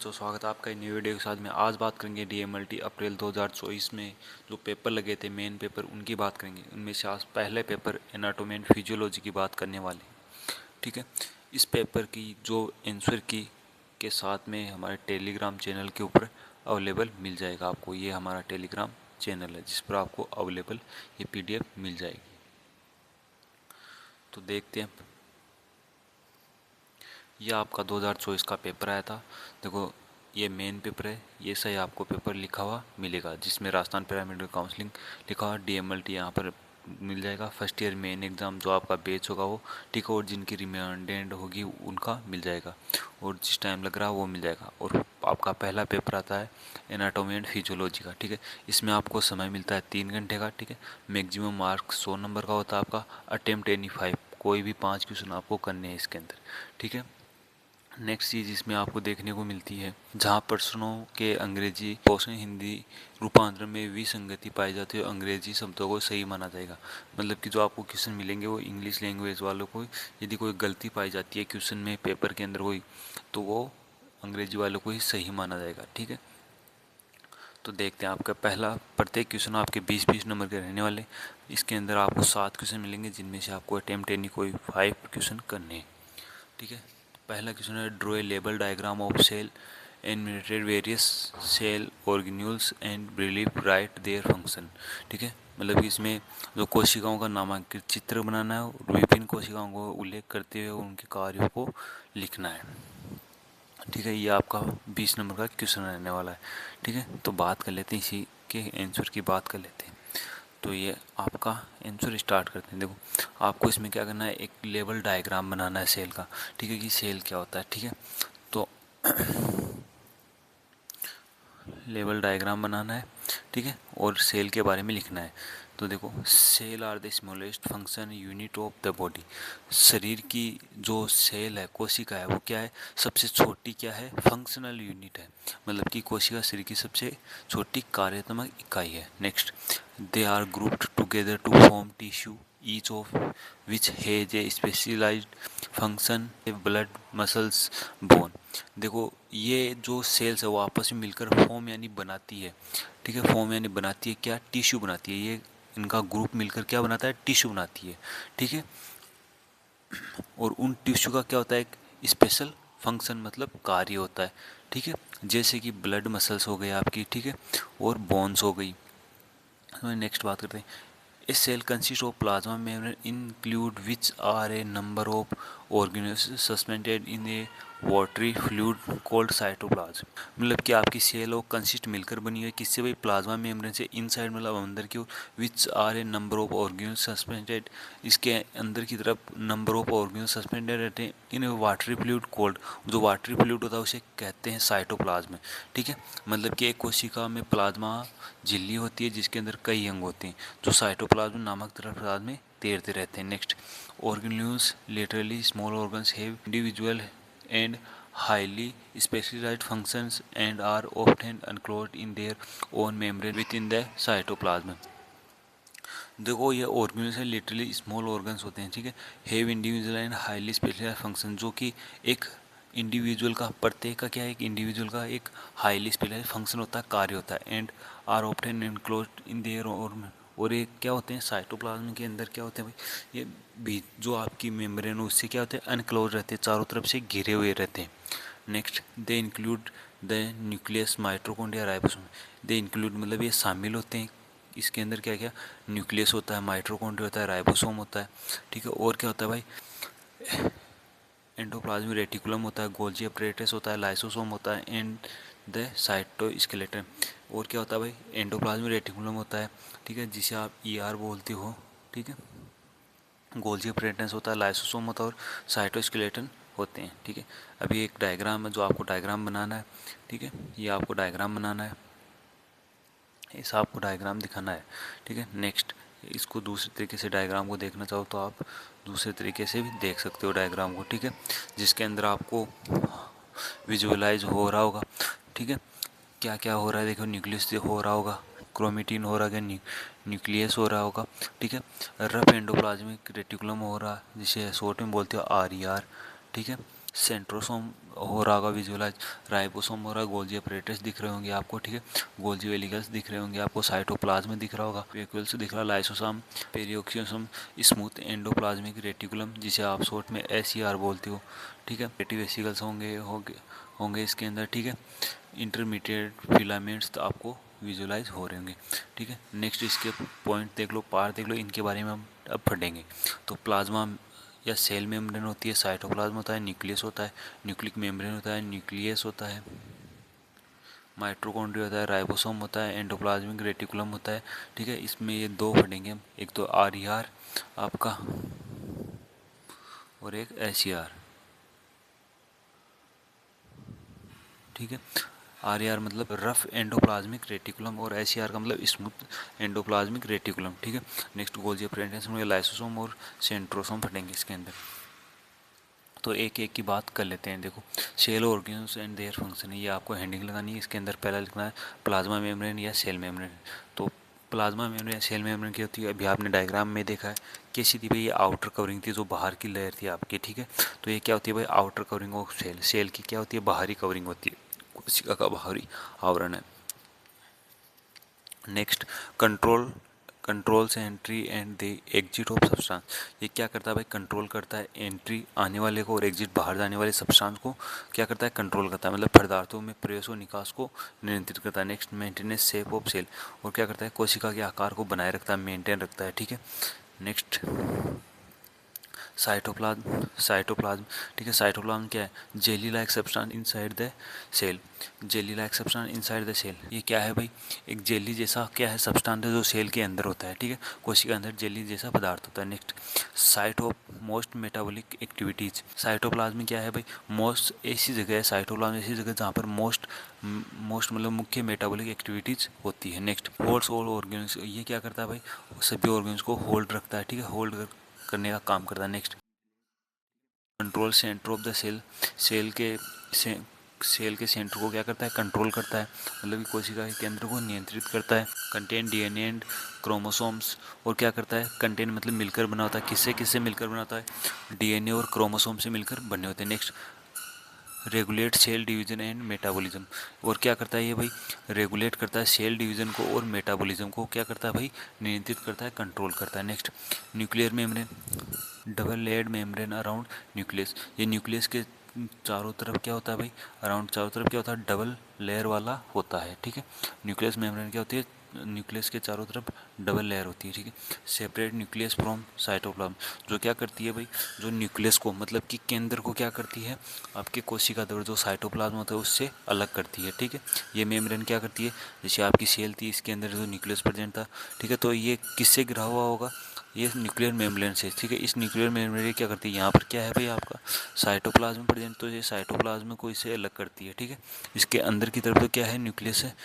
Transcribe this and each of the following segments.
बच्चों, स्वागत है आपका न्यू वीडियो के साथ में। आज बात करेंगे डीएमएलटी अप्रैल 2024 में जो पेपर लगे थे, मेन पेपर, उनकी बात करेंगे। उनमें से आज पहले पेपर एनाटॉमी एंड फिजियोलॉजी की बात करने वाले हैं। ठीक है, इस पेपर की जो आंसर की के साथ में हमारे टेलीग्राम चैनल के ऊपर अवेलेबल मिल जाएगा आपको। ये हमारा टेलीग्राम चैनल है जिस पर आपको अवेलेबल ये PDF मिल जाएगी। तो देखते हैं, यह आपका 2024 का पेपर आया था। देखो, ये मेन पेपर है, ये सही आपको पेपर लिखा हुआ मिलेगा जिसमें राजस्थान पैरामेडिकल काउंसलिंग लिखा हुआ DMLT यहाँ पर मिल जाएगा। फर्स्ट ईयर मेन एग्ज़ाम जो आपका बैच होगा वो, ठीक है, और जिनकी रिमांडेड होगी उनका मिल जाएगा, और जिस टाइम लग रहा है वो मिल जाएगा। और आपका पहला पेपर आता है एनाटॉमी एंड फिजियोलॉजी का। ठीक है, इसमें आपको समय मिलता है 3 घंटे का। ठीक है, मैक्सिमम मार्क्स 100 नंबर का होता है आपका। अटेम्प्ट एनी 5, कोई भी 5 क्वेश्चन आपको करने हैं इसके अंदर। ठीक है, नेक्स्ट चीज़ इसमें आपको देखने को मिलती है, जहाँ प्रश्नों के अंग्रेजी क्वेश्चन हिंदी रूपांतरण में विसंगति पाई जाती है, अंग्रेजी शब्दों को सही माना जाएगा। मतलब कि जो आपको क्वेश्चन मिलेंगे वो इंग्लिश लैंग्वेज वालों को, यदि कोई गलती पाई जाती है क्वेश्चन में, पेपर के अंदर कोई, तो वो अंग्रेजी वालों को ही सही माना जाएगा। ठीक है, तो देखते हैं आपका पहला, प्रत्येक क्वेश्चन आपके 20-20 नंबर के रहने वाले। इसके अंदर आपको 7 क्वेश्चन मिलेंगे जिनमें से आपको अटेम्प्ट एनी कोई 5 क्वेश्चन करने हैं। ठीक है, पहला क्वेश्चन है, draw a label diagram of cell animated various cell organelles and brief write their function. ठीक है, मतलब कि इसमें जो कोशिकाओं का नामांकित चित्र बनाना है और विभिन्न कोशिकाओं को उल्लेख करते हुए उनके कार्यों को लिखना है। ठीक है, ये आपका 20 नंबर का क्वेश्चन रहने वाला है। ठीक है, तो बात कर लेते हैं, इसी के आंसर की बात कर लेते हैं। तो ये आपका आंसर स्टार्ट करते हैं। देखो, आपको इसमें क्या करना है, एक लेवल डायग्राम बनाना है सेल का। ठीक है, कि सेल क्या होता है। ठीक है, तो लेवल डायग्राम बनाना है। ठीक है, और सेल के बारे में लिखना है। तो देखो, cell are the smallest function unit of the body. शरीर की जो सेल है, कोशिका है, वो क्या है, सबसे छोटी क्या है, फंक्शनल यूनिट है। मतलब कि कोशिका शरीर की सबसे छोटी कार्यात्मक इकाई है। Next, they are grouped together to form tissue each of which has a specialised function, blood, muscles, bone. देखो, ये जो सेल्स है वो आपस में मिलकर फॉर्म यानी बनाती है। ठीक है, फॉर्म यानी बनाती है क्या, टिश्यू बनाती है। ये इनका ग्रुप मिलकर क्या बनाता है, टिश्यू बनाती है। ठीक है, और उन टिश्यू का क्या होता है, एक स्पेशल फंक्शन, मतलब कार्य होता है। ठीक है, जैसे कि ब्लड मसल्स हो गए आपकी, ठीक है, और बोन्स हो गई। नेक्स्ट बात करते हैं, a cell consist of plasma membrane include which are a number of organelles suspended in a watery fluid called cytoplasm. मतलब कि आपकी सेल और कंसिस्ट मिलकर बनी है किससे भाई, प्लाज्मा मेम्ब्रेन से, इनसाइड मतलब अंदर की ओर, which are a number of organelles suspended, इसके अंदर की तरफ नंबर ऑफ ऑर्गेनेल्स सस्पेंडेड रहते हैं इन ए वाटरी फ्लूइड कॉल्ड, जो वाटरी फ्लूइड होता है उसे कहते हैं साइटोप्लाज्म। ठीक है, मतलब कि एक कोशिका में प्लाज्मा झिल्ली होती है जिसके अंदर कई अंग होते हैं जो साइटोप्लाज्म नामक तरल में तैरते रहते हैं। Next, organelles literally small organs have individual and highly specialized functions and are often enclosed in their own membrane within the cytoplasm। देखो, ये ऑर्गेन्यूल्स है, लिटरली स्मॉल ऑर्गन्स होते हैं। ठीक है, have individual and highly specialised function, जो कि एक इंडिविजुअल का, प्रत्येक का क्या है, एक इंडिविजुअल का एक हाईली स्पेशलाइज्ड फंक्शन होता है, कार्य होता है। And are often enclosed in their, और ये क्या होते हैं, साइटोप्लाज्म के अंदर क्या होते हैं भाई, ये भी जो आपकी मेम्ब्रेन है उससे क्या होते हैं, अनक्लोज रहते हैं, चारों तरफ से घिरे हुए रहते हैं। Next, they include the nucleus, mitochondria, ribosome. They include मतलब ये शामिल होते हैं, इसके अंदर क्या क्या, न्यूक्लियस होता है, माइटोकॉन्ड्रिया होता है, राइबोसोम होता है। ठीक है, और क्या होता है भाई, एंडोप्लाज्मिक रेटिकुलम होता है, गोल्जी अपरेटस होता है, लाइसोसोम होता है, एंड द साइटोस्केलेटन। और क्या होता है भाई, एंडोप्लाज्मिक रेटिकुलम होता है, ठीक है, जिसे आप ER बोलते हो। ठीक है, गोल्जी अपरेटस होता है, लाइसोसोम होता है, और साइटोस्केलेटन होते हैं। ठीक है, अभी एक डायग्राम है जो आपको डायग्राम बनाना है। ठीक है, ये आपको डायग्राम बनाना है, ऐसा आपको डायग्राम दिखाना है। ठीक है, नेक्स्ट, इसको दूसरे तरीके से डायग्राम को देखना चाहो तो आप दूसरे तरीके से भी देख सकते हो डायग्राम को। ठीक है, जिसके अंदर आपको विजुअलाइज हो रहा होगा। ठीक है, क्या क्या हो रहा है, देखो, न्यूक्लियस हो रहा होगा, क्रोमेटिन हो रहा है, न्यूक्लियस हो रहा होगा। ठीक है, रफ एंडोप्लाज्मिक रेटिकुलम हो रहा है, जिसे शॉर्ट में बोलते हो RER। ठीक है, सेंट्रोसोम हो रहा होगा विजुअलाइज, राइबोसोम हो रहा है, गोल्जी अपरेटस दिख रहे होंगे आपको, ठीक है, गोल्जी वेलिगस दिख रहे होंगे आपको, साइटोप्लाज्म दिख रहा होगा, वेक्यूल्स दिख रहा है, लाइसोसोम, पेरियोक्सियोसोम, स्मूथ एंडोप्लाज्मिक रेटिकुलम जिसे आप शॉर्ट में SER बोलते हो, ठीक है, फैटी वेसिकल्स होंगे होंगे होंगे इसके अंदर, ठीक है, इंटरमीडिएट फिलामेंट्स तो आपको विजुलाइज हो रहे होंगे, ठीक है। नेक्स्ट इसके पॉइंट देख लो, पार्ट देख लो, इनके बारे में हम अब पढ़ेंगे। तो प्लाज्मा या सेल मेम्ब्रेन होती है, साइटोप्लाज्म होता है, न्यूक्लियस होता है, न्यूक्लिक मेम्ब्रेन होता है, न्यूक्लियस होता है, माइटोकॉन्ड्रिया होता है, राइबोसोम होता है, एंडोप्लाज्मिक रेटिकुलम होता है, ठीक है। इसमें ये दो पढ़ेंगे हम, एक तो RER आपका और एक SER, ठीक है। RER मतलब रफ एंडोप्लाज्मिक रेटिकुलम और SER का मतलब स्मूथ एंडोप्लाज्मिक रेटिकुलम, ठीक है। नेक्स्ट गोल्जी अपेरेंटिस में लाइसोसोम और सेंट्रोसोम फटेंगे इसके अंदर। तो एक एक की बात कर लेते हैं। देखो, cell organs and their function है, ये आपको हेडिंग लगानी है। इसके अंदर पहला लिखना है प्लाज्मा मेम्ब्रेन या सेल मेम्ब्रेन। तो प्लाज्मा मेम्ब्रेन या सेल मेम्ब्रेन क्या होती है, अभी आपने डायग्राम में देखा है कैसी थी भाई, ये आउटर कवरिंग थी जो बाहर की लेयर थी आपकी, ठीक है। तो ये क्या होती है भाई, outer covering of cell. Cell की क्या होती है, बाहरी कवरिंग होती है, कोशिका का बाहरी आवरण है। नेक्स्ट कंट्रोल, कंट्रोल से entry and the exit of substance. ये क्या करता है भाई, कंट्रोल करता है एंट्री आने वाले को और एग्जिट बाहर जाने वाले सब्सटेंस को क्या करता है, कंट्रोल करता है, मतलब पदार्थों में प्रवेश और निकास को नियंत्रित करता है। Next maintenance shape of cell, और क्या करता है, कोशिका के आकार को बनाए रखता है, मेंटेन रखता है, ठीक है। नेक्स्ट साइटोप्लाज्म, साइटोप्लाज्म, ठीक है। साइटोप्लाज्म क्या है, jelly like substance inside the cell, jelly like substance inside the cell. ये क्या है भाई, एक जेली जैसा क्या है सब्सटेंस है जो सेल के अंदर होता है, ठीक है, कोशिका के अंदर जेली जैसा पदार्थ होता है। Next site of most metabolic activities. Cytoplasm में क्या है भाई, मोस्ट ऐसी जगह है, साइटोप्लाज्म ऐसी जगह जहाँ पर मोस्ट मतलब मुख्य मेटाबॉलिक एक्टिविटीज होती है। नेक्स्ट होल्ड्स ऑल ऑर्गेन्स, ये क्या करता है भाई, सभी ऑर्गेन्स को होल्ड रखता है, ठीक है, होल्ड करने का काम करता है। Next control centre of the cell, cell के से, सेल के सेंटर को क्या करता है, कंट्रोल करता है, मतलब कि कोशिका के केंद्र को नियंत्रित करता है। कंटेन DNA एंड क्रोमोसोम्स, और क्या करता है, कंटेन मतलब मिलकर बना होता है, किससे किससे मिलकर बना होता है, DNA और क्रोमोसोम से मिलकर बने होते हैं। Next regulate cell division and metabolism, और क्या करता है ये भाई, रेगुलेट करता है सेल डिवीजन को और मेटाबॉलिज्म को, क्या करता है भाई, नियंत्रित करता है, कंट्रोल करता है। Next nuclear membrane, double layered membrane around nucleus, ये न्यूक्लियस के चारों तरफ क्या होता है भाई, अराउंड चारों तरफ क्या होता है, डबल लेयर वाला होता है, ठीक है। न्यूक्लियस मेम्ब्रेन क्या होती है, न्यूक्लियस के चारों तरफ डबल लेयर होती है, ठीक है। सेपरेट न्यूक्लियस फ्रॉम साइटोप्लाज्म, जो क्या करती है भाई, जो न्यूक्लियस को मतलब कि केंद्र को क्या करती है, आपके कोशिका द्वारा जो साइटोप्लाज्म होता है उससे अलग करती है, ठीक है। ये मेम्ब्रेन क्या करती है, जैसे आपकी सेल थी इसके अंदर जो न्यूक्लियस प्रेजेंट था, ठीक है, तो ये किससे घिरा हुआ होगा, ये न्यूक्लियर मेम्ब्रेन से, ठीक है। इस न्यूक्लियर मेम्ब्रेन क्या करती है, यहाँ पर क्या है भाई आपका साइटोप्लाज्म प्रेजेंट, तो ये साइटोप्लाज्म को इससे अलग करती है, ठीक है। इसके अंदर की तरफ तो क्या है, न्यूक्लियस है,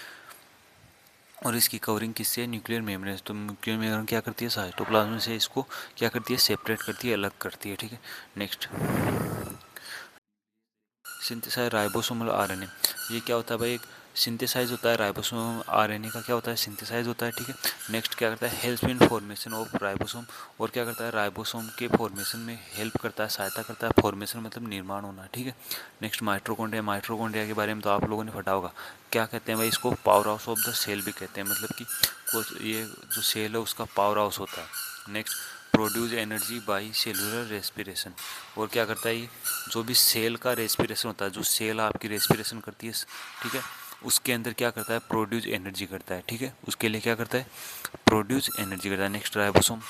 और इसकी कवरिंग किससे है, न्यूक्लियर मेम्ब्रेन। तो न्यूक्लियर मेम्ब्रेन क्या करती है, साइटोप्लाज्म से इसको क्या करती है, सेपरेट करती है, अलग करती है, ठीक है। नेक्स्ट सिंथेसाइज राइबोसोमल RNA, ये क्या होता है भाई, एक सिंथेसाइज होता है राइबोसोम RNA का, क्या होता है, सिंथेसाइज होता है, ठीक है। नेक्स्ट क्या करता है, help in formation of ribosome, और क्या करता है, राइबोसोम के फॉर्मेशन में हेल्प करता है, सहायता करता है, फॉर्मेशन मतलब निर्माण होना, ठीक है। नेक्स्ट माइटोकॉन्ड्रिया, माइटोकॉन्ड्रिया के बारे में तो आप लोगों ने पढ़ा होगा, क्या कहते हैं भाई इसको, powerhouse of the cell भी कहते हैं, मतलब कि ये जो सेल है उसका पावर हाउस होता है। Next produce energy by cellular respiration, और क्या करता है ये, जो भी सेल का रेस्पिरेशन होता है, जो सेल आपकी रेस्पिरेशन करती है, ठीक है, उसके अंदर क्या करता है, प्रोड्यूस एनर्जी करता है, ठीक है, उसके लिए क्या करता है, प्रोड्यूस एनर्जी करता है। Next ribosome,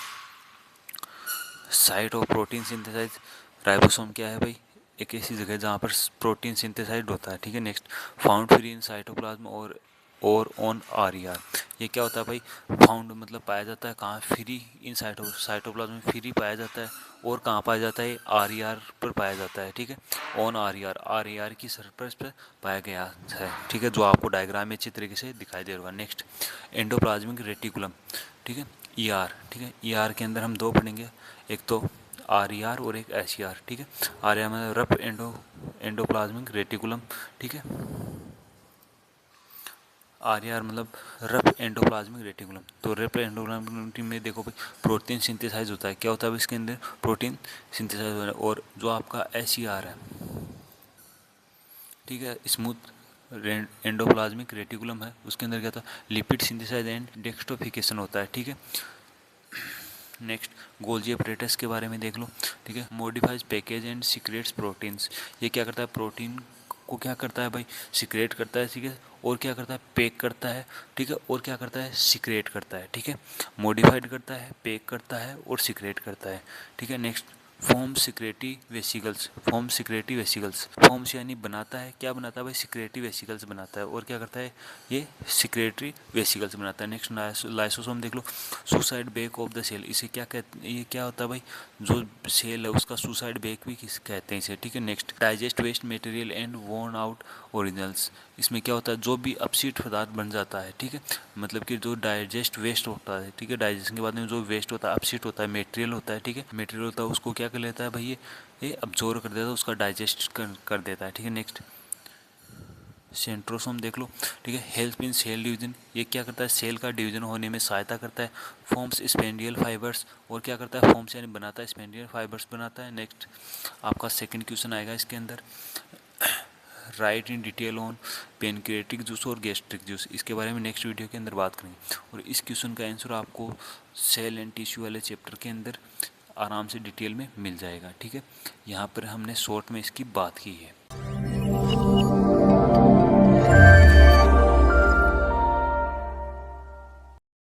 site of protein synthesize, ribosome क्या है भाई, एक ऐसी जगह जहाँ पर प्रोटीन सिंथेसाइज होता है, ठीक है। Next found free in cytoplasm और ऑन RER, ये क्या होता है भाई, फाउंड मतलब पाया जाता है कहाँ, फ्री इन साइटोप्लाज्म में फ्री पाया जाता है, और कहाँ पाया जाता है, RER पर पाया जाता है, ठीक है। ऑन RER की सरफेस पर पाया गया है, ठीक है, जो आपको डायग्राम में अच्छी तरीके से दिखाई दे रहा होगा। नेक्स्ट एंडोप्लाज्मिक रेटिकुलम, ठीक है, ठीक है, के अंदर हम दो पढ़ेंगे, एक तो RER और एक SER, ठीक है। RER मतलब रफ एंडोप्लाज्मिक रेटिकुलम, ठीक है। RER मतलब रफ एंडोप्लाज्मिक रेटिकुलम, तो रफ एंडोप्लाज्मिक में देखो भाई प्रोटीन सिंथेसाइज होता है, क्या होता है इसके अंदर, प्रोटीन सिंथेसाइज होता है। और जो आपका SER है, ठीक है। स्मूथ एंडोप्लाज्मिक रेटिकुलम है, उसके अंदर क्या था, लिपिड सिंथेसाइज एंड डेक्स्ट्रोफिकेशन होता है। ठीक है। नेक्स्ट गोल्जी अपरेटस के बारे में देख लो। ठीक है। Modifies package and secrets proteins, ये क्या करता है, प्रोटीन को क्या करता है भाई, सीक्रेट करता है। ठीक है। और क्या करता है, पैक करता है। ठीक है। और क्या करता है, सीक्रेट करता है। ठीक है। मॉडिफाइड करता है, पैक करता है और सीक्रेट करता है। ठीक है। Next form secretory vesicles, form secretory vesicles, forms यानी बनाता है, क्या बनाता है भाई, सिक्रेटी वेसिकल्स बनाता है। और क्या करता है, ये सिक्रेटरी वेसिकल्स बनाता है। नेक्स्ट लाइसोसोम देख लो, suicide bag of the cell, इसे क्या कहते, ये क्या होता है भाई, जो सेल है उसका सुसाइड बेक भी किस कहते हैं इसे। ठीक है। Next digest waste material and worn out originals, इसमें क्या होता है, जो भी अपशिष्ट पदार्थ बन जाता है। ठीक है। मतलब कि जो डाइजेस्ट वेस्ट होता है, ठीक है, डाइजेशन के बाद में जो वेस्ट होता है, अपशिष्ट होता है, मटेरियल होता है, ठीक है, मटेरियल होता है, उसको क्या कर लेता है भाई, ये अब्जॉर्ब कर देता है, उसका डाइजेस्ट कर देता है। ठीक है। नेक्स्ट सेंट्रोसोम देख लो। ठीक है। हेल्प इन सेल डिवीजन, ये क्या करता है, सेल का डिवीजन होने में सहायता करता है। फॉर्म्स स्पेंडियल फाइबर्स, और क्या करता है, फॉर्म्स यानी बनाता है, स्पेंडियल फाइबर्स बनाता है। नेक्स्ट आपका सेकंड क्वेश्चन आएगा इसके अंदर, right in detail on pancreatic juice और गैस्ट्रिक जूस, इसके बारे में नेक्स्ट वीडियो के अंदर बात करेंगे। और इस क्वेश्चन का आंसर आपको सेल एंड टिश्यू वाले चैप्टर के अंदर आराम से डिटेल में मिल जाएगा। ठीक है। यहाँ पर हमने शॉर्ट में इसकी बात की है।